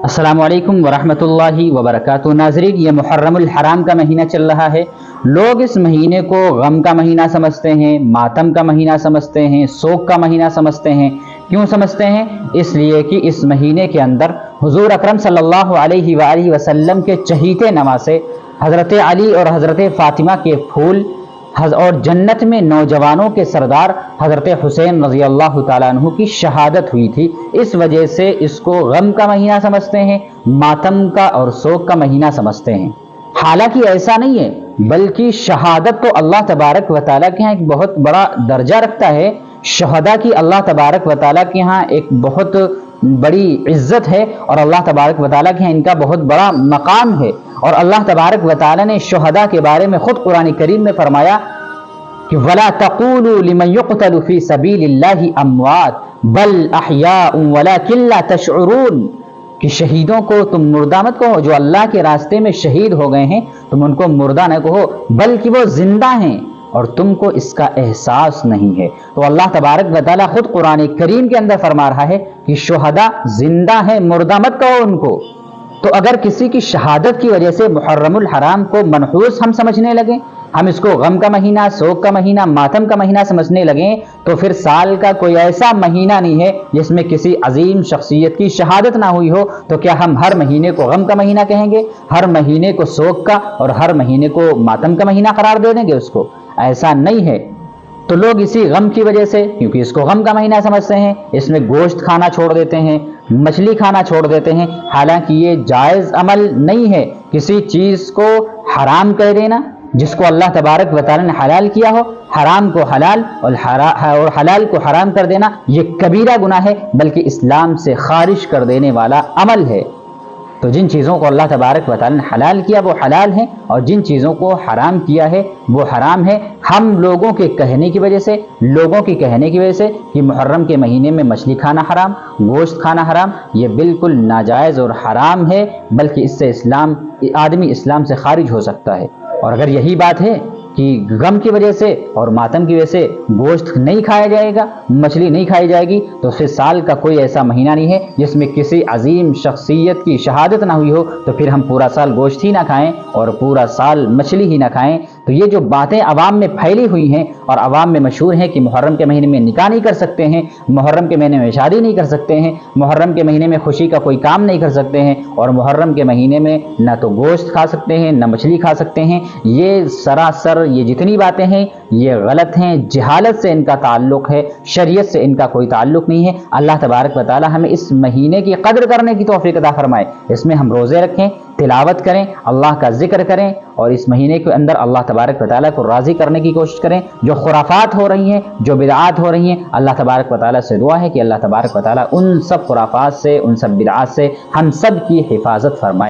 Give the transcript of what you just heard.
السلام علیکم ورحمۃ اللہ وبرکاتہ۔ ناظرین، یہ محرم الحرام کا مہینہ چل رہا ہے۔ لوگ اس مہینے کو غم کا مہینہ سمجھتے ہیں، ماتم کا مہینہ سمجھتے ہیں، سوگ کا مہینہ سمجھتے ہیں۔ کیوں سمجھتے ہیں؟ اس لیے کہ اس مہینے کے اندر حضور اکرم صلی اللہ علیہ وآلہ وسلم کے چہیتے نواسے حضرت علی اور حضرت فاطمہ کے پھول اور جنت میں نوجوانوں کے سردار حضرت حسین رضی اللہ تعالیٰ عنہ کی شہادت ہوئی تھی۔ اس وجہ سے اس کو غم کا مہینہ سمجھتے ہیں، ماتم کا اور سوگ کا مہینہ سمجھتے ہیں۔ حالانکہ ایسا نہیں ہے، بلکہ شہادت تو اللہ تبارک و تعالیٰ کے ہاں ایک بہت بڑا درجہ رکھتا ہے۔ شہداء کی اللہ تبارک و تعالیٰ کے ہاں ایک بہت بڑی عزت ہے، اور اللہ تبارک و تعالیٰ کے ہاں ان کا بہت بڑا مقام ہے۔ اور اللہ تبارک و تعالیٰ نے شہداء کے بارے میں خود قرآن کریم میں فرمایا کہ وَلَا تَقُولُوا لِمَنْ يُقْتَلُ فِي سَبِيلِ اللَّهِ أَمْوَاتٌ بَلْ أَحْيَاءٌ وَلَكِنْ لَا تَشْعُرُونَ، کہ شہیدوں کو تم مردہ مت کہو، جو اللہ کے راستے میں شہید ہو گئے ہیں تم ان کو مردہ نہ کہو، بلکہ وہ زندہ ہیں اور تم کو اس کا احساس نہیں ہے۔ تو اللہ تبارک و تعالیٰ خود قرآن کریم کے اندر فرما رہا ہے کہ شہداء زندہ ہیں، مردہ مت کہو ان کو۔ تو اگر کسی کی شہادت کی وجہ سے محرم الحرام کو منحوس ہم سمجھنے لگیں، ہم اس کو غم کا مہینہ، سوگ کا مہینہ، ماتم کا مہینہ سمجھنے لگیں، تو پھر سال کا کوئی ایسا مہینہ نہیں ہے جس میں کسی عظیم شخصیت کی شہادت نہ ہوئی ہو۔ تو کیا ہم ہر مہینے کو غم کا مہینہ کہیں گے، ہر مہینے کو سوگ کا اور ہر مہینے کو ماتم کا مہینہ قرار دے دیں گے اس کو؟ ایسا نہیں ہے۔ تو لوگ اسی غم کی وجہ سے، کیونکہ اس کو غم کا مہینہ سمجھتے ہیں، اس میں گوشت کھانا چھوڑ دیتے ہیں، مچھلی کھانا چھوڑ دیتے ہیں۔ حالانکہ یہ جائز عمل نہیں ہے۔ کسی چیز کو حرام کہہ دینا، جس کو اللہ تبارک و تعالی نے حلال کیا ہو، حرام کو حلال اور حلال کو حرام کر دینا، یہ کبیرہ گناہ ہے، بلکہ اسلام سے خارج کر دینے والا عمل ہے۔ تو جن چیزوں کو اللہ تبارک و تعالی نے حلال کیا وہ حلال ہیں، اور جن چیزوں کو حرام کیا ہے وہ حرام ہے۔ ہم لوگوں کے کہنے کی وجہ سے کہ محرم کے مہینے میں مچھلی کھانا حرام، گوشت کھانا حرام، یہ بالکل ناجائز اور حرام ہے، بلکہ اس سے آدمی اسلام سے خارج ہو سکتا ہے۔ اور اگر یہی بات ہے کہ غم کی وجہ سے اور ماتم کی وجہ سے گوشت نہیں کھایا جائے گا، مچھلی نہیں کھائی جائے گی، تو پھر سال کا کوئی ایسا مہینہ نہیں ہے جس میں کسی عظیم شخصیت کی شہادت نہ ہوئی ہو، تو پھر ہم پورا سال گوشت ہی نہ کھائیں اور پورا سال مچھلی ہی نہ کھائیں۔ تو یہ جو باتیں عوام میں پھیلی ہوئی ہیں اور عوام میں مشہور ہیں کہ محرم کے مہینے میں نکاح نہیں کر سکتے ہیں، محرم کے مہینے میں شادی نہیں کر سکتے ہیں، محرم کے مہینے میں خوشی کا کوئی کام نہیں کر سکتے ہیں، اور محرم کے مہینے میں نہ تو گوشت کھا سکتے ہیں نہ مچھلی کھا سکتے ہیں، یہ سراسر یہ جتنی باتیں ہیں یہ غلط ہیں۔ جہالت سے ان کا تعلق ہے، شریعت سے ان کا کوئی تعلق نہیں ہے۔ اللہ تبارک و تعالی ہمیں اس مہینے کی قدر کرنے کی توفیق عطا فرمائے۔ اس میں ہم روزے رکھیں، تلاوت کریں، اللہ کا ذکر کریں، اور اس مہینے کے اندر اللہ تبارک و تعالیٰ کو راضی کرنے کی کوشش کریں۔ جو خرافات ہو رہی ہیں، جو بدعات ہو رہی ہیں، اللہ تبارک و تعالیٰ سے دعا ہے کہ اللہ تبارک و تعالیٰ ان سب خرافات سے، ان سب بدعات سے ہم سب کی حفاظت فرمائے۔